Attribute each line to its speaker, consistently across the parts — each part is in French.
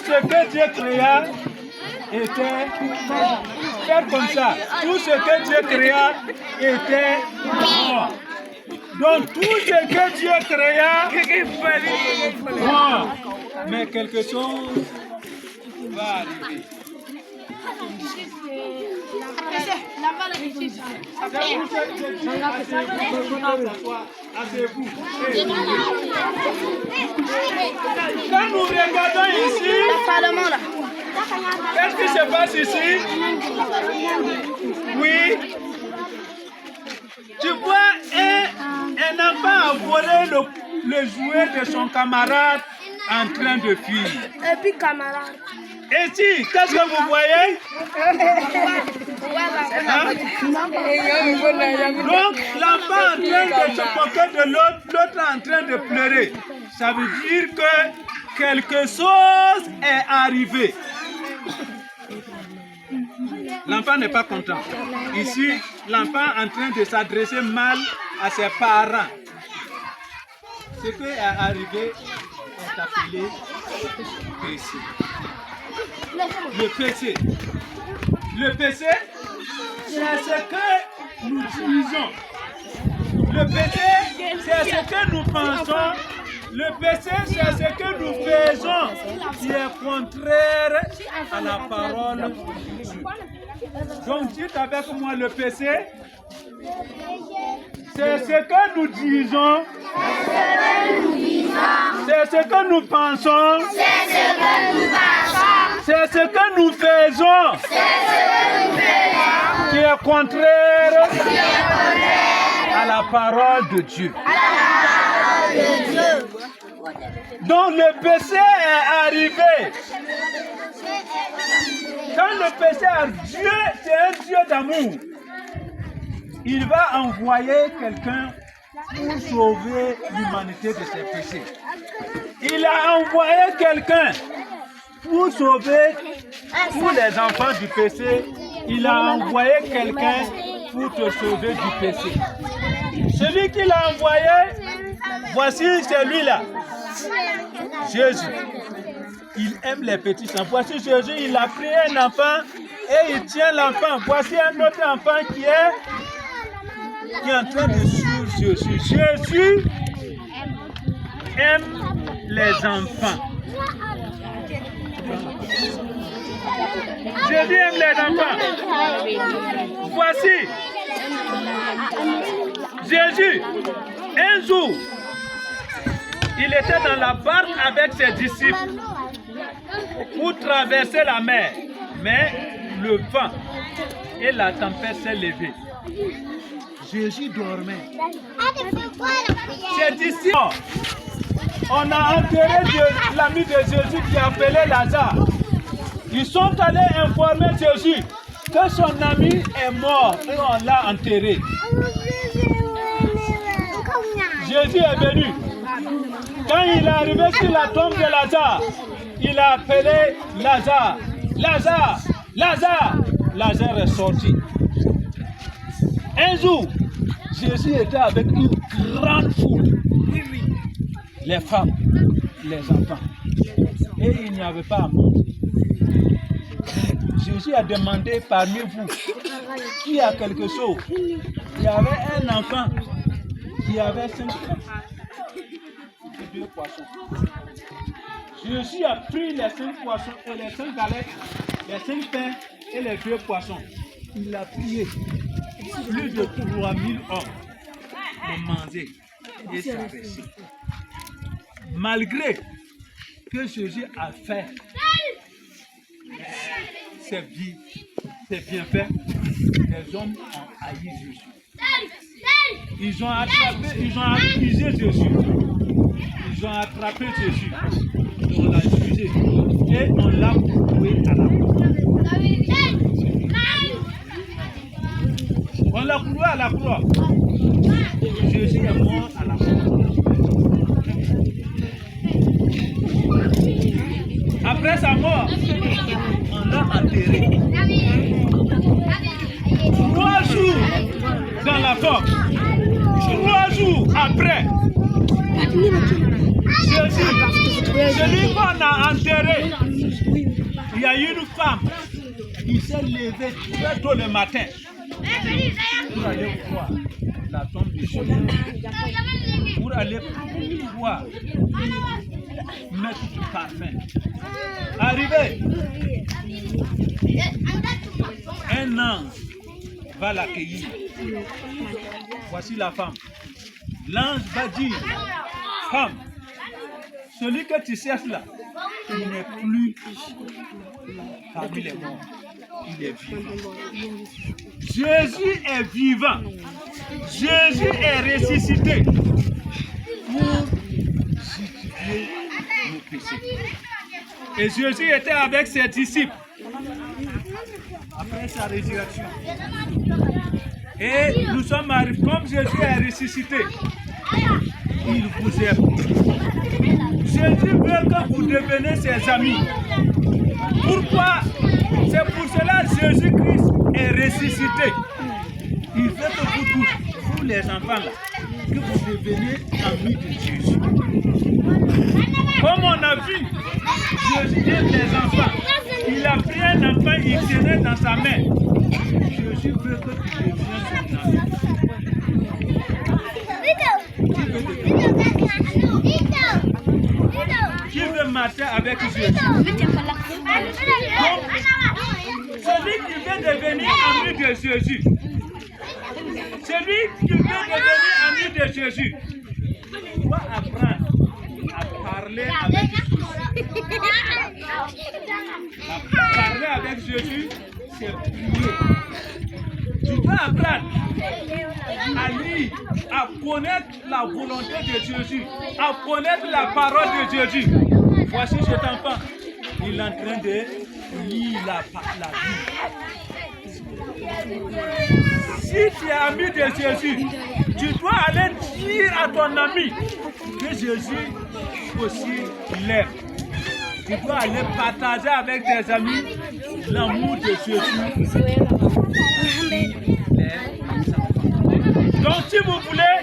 Speaker 1: ce que Dieu créa était faire comme ça. Tout ce que Dieu créa était bon. Donc tout ce que Dieu créa bon. Mais quelque chose va arriver. Quand nous regardons ici, qu'est-ce qui se passe ici? Oui. Tu vois, un enfant a volé le jouet de son camarade en train de fuir.
Speaker 2: Et puis camarade.
Speaker 1: Et si, qu'est-ce que vous voyez? Hein? Donc, l'enfant en train de se moquer de l'autre en train de pleurer. Ça veut dire que quelque chose est arrivé. L'enfant n'est pas content. Ici, l'enfant est en train de s'adresser mal à ses parents. Ce qui est arrivé est appelé péché. Le péché. Le péché, c'est ce que nous utilisons. Le péché, c'est ce que nous pensons. Le péché, c'est ce que nous faisons qui est contraire à la parole de Dieu. Donc, dites avec moi le péché, c'est ce que nous disons, c'est ce que nous pensons, c'est ce que nous faisons qui est contraire à la parole de Dieu. Donc le péché est arrivé. Quand le péché arrive, Dieu, c'est un Dieu d'amour. Il va envoyer quelqu'un pour sauver l'humanité de ses péchés. Il a envoyé quelqu'un pour sauver tous les enfants du péché. Il a envoyé quelqu'un pour te sauver du péché. Celui qu'il a envoyé, voici celui-là. Jésus. Il aime les petits enfants. Voici Jésus, il a pris un enfant et il tient l'enfant. Voici un autre enfant qui est en train de suivre Jésus. Jésus aime les enfants. Jésus aime les enfants. Voici Jésus. Un jour, il était dans la barque avec ses disciples pour traverser la mer. Mais le vent et la tempête s'est levé. Jésus dormait. Ses disciples, on a enterré l'ami de Jésus qui appelait Lazare. Ils sont allés informer Jésus que son ami est mort et on l'a enterré. Jésus est venu. Quand il est arrivé sur la tombe de Lazare, il a appelé Lazare. Lazare, Lazare. Lazare est sorti. Un jour, Jésus était avec une grande foule. Les femmes, les enfants. Et il n'y avait pas à manger. Jésus a demandé parmi vous qui a quelque chose. Il y avait un enfant qui avait 5 pains et 2 poissons. Jésus a pris les 5 poissons et les 5 galettes, les 5 pains et les 2 poissons. Il a prié. Plus de 3000 hommes de manger et s'arrêter. Malgré que Jésus a fait ses bienfaits, les hommes ont haï Jésus. Ils ont accusé Jésus. Ils ont attrapé Jésus. On l'a accusé. Et on l'a cloué à la croix. On l'a cloué à la croix. Jésus est mort à la croix. Après sa mort, on l'a enterré. 3 jours dans la forme. 3 jours après, Jésus, celui qu'on a enterré, y a une femme qui s'est levée très tôt le matin pour aller voir la tombe de Jésus, pour aller voir mettre du parfum. Arrivé, un ange va l'accueillir. Voici la femme. L'ange va dire, femme, celui que tu cherches là, il n'est plus parmi les morts. Il est vivant. Jésus est vivant. Jésus est ressuscité pour justifier nos péchés. Et Jésus était avec ses disciples après sa résurrection. Et nous sommes arrivés, comme Jésus est ressuscité, il vous aime. Jésus veut que vous deveniez ses amis. Pourquoi? C'est pour cela que Jésus-Christ est ressuscité. Il veut que vous tous, vous les enfants là, que vous deveniez amis de Jésus. Comme on a vu, Jésus aime les enfants. Il a pris un enfant, il tenait dans sa main. Jésus veut que tu deviennes son ami. Qui veut marcher avec Jésus? Celui qui veut devenir ami de Jésus. Celui qui veut devenir ami de Jésus doit apprendre à parler avec Jésus. Parler avec Jésus, c'est prier. Tu dois apprendre à lire, à connaître la volonté de Jésus, à connaître la parole de Jésus. Voici cet enfant, il est en train de lire la Bible. Si tu es ami de Jésus, tu dois aller dire à ton ami que Jésus aussi l'aime. Tu dois aller partager avec tes amis l'amour de Jésus. Donc si vous voulez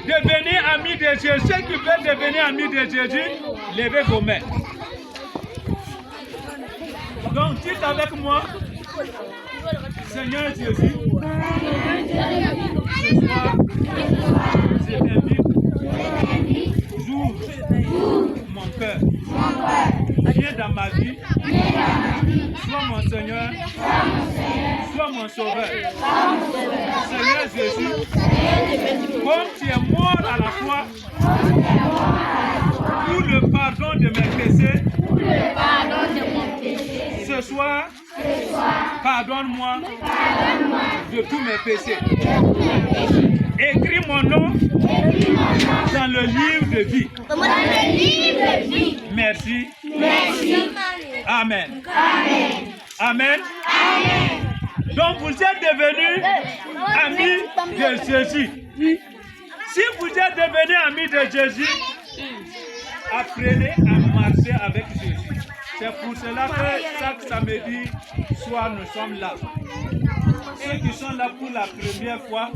Speaker 1: devenir ami de Jésus, ceux qui veulent devenir ami de Jésus, levez vos mains. Donc dites avec moi, Seigneur Jésus, ce soir, je t'invite, j'ouvre mon cœur, viens dans ma vie, sois mon Seigneur, sois mon Sauveur. Seigneur Jésus, comme tu es mort à la croix, pour le pardon de mes péchés, ce soir, pardonne-moi de tous mes péchés. Écris mon nom dans le livre de vie. Merci. Amen. Amen. Donc vous êtes devenus amis de Jésus. Si vous êtes devenus amis de Jésus, apprenez à marcher avec Jésus. C'est pour cela que chaque samedi soir nous sommes là. Ceux qui sont là pour la première fois,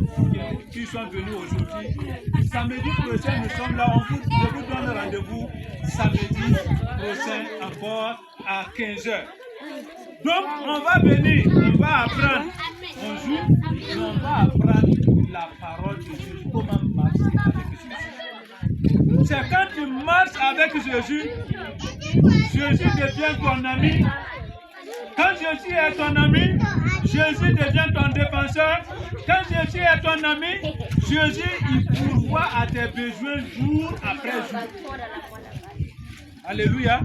Speaker 1: qui sont venus aujourd'hui, samedi prochain nous sommes là. Je vous donne rendez-vous samedi prochain encore à 15 h. Donc on va venir, on va apprendre. On joue, mais on va apprendre la parole de Jésus, comment marcher avec Jésus. C'est quand tu marches avec Jésus, Jésus devient ton ami. Quand Jésus est ton ami, Jésus devient ton défenseur. Quand Jésus est ton ami, Jésus il pourvoit à tes besoins jour après jour. Alléluia.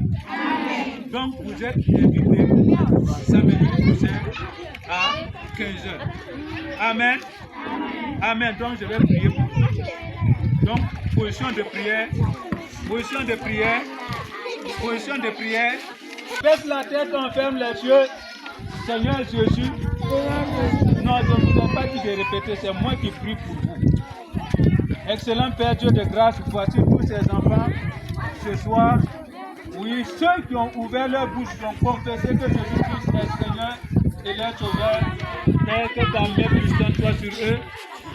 Speaker 1: Donc vous êtes invités samedi prochain à 15 h. Amen. Amen. Donc je vais prier pour vous. Donc position de prière. Position de prière. Position de prière. Baisse la tête, on ferme les yeux. Seigneur Jésus. Non, je ne vous ai pas dit de répéter, c'est moi qui prie pour vous. Excellent Père Dieu de grâce, voici tous ces enfants ce soir. Oui, ceux qui ont ouvert leur bouche, qui ont confessé que Jésus-Christ est Seigneur et leur Sauveur. Père, que ta main puisse soit sur eux.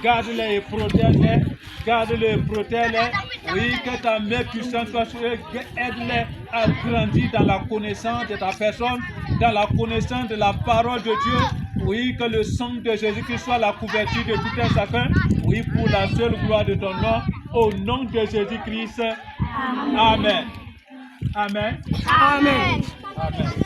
Speaker 1: Garde-les et protège-les. Garde-les et protège-les. Oui, que ta main puissante soit sur eux, aide-les à grandir dans la connaissance de ta personne, dans la connaissance de la parole de Dieu. Oui, que le sang de Jésus-Christ soit la couverture de tout un chacun. Oui, pour la seule gloire de ton nom, au nom de Jésus-Christ. Amen. Amen.
Speaker 2: Amen.
Speaker 1: Amen.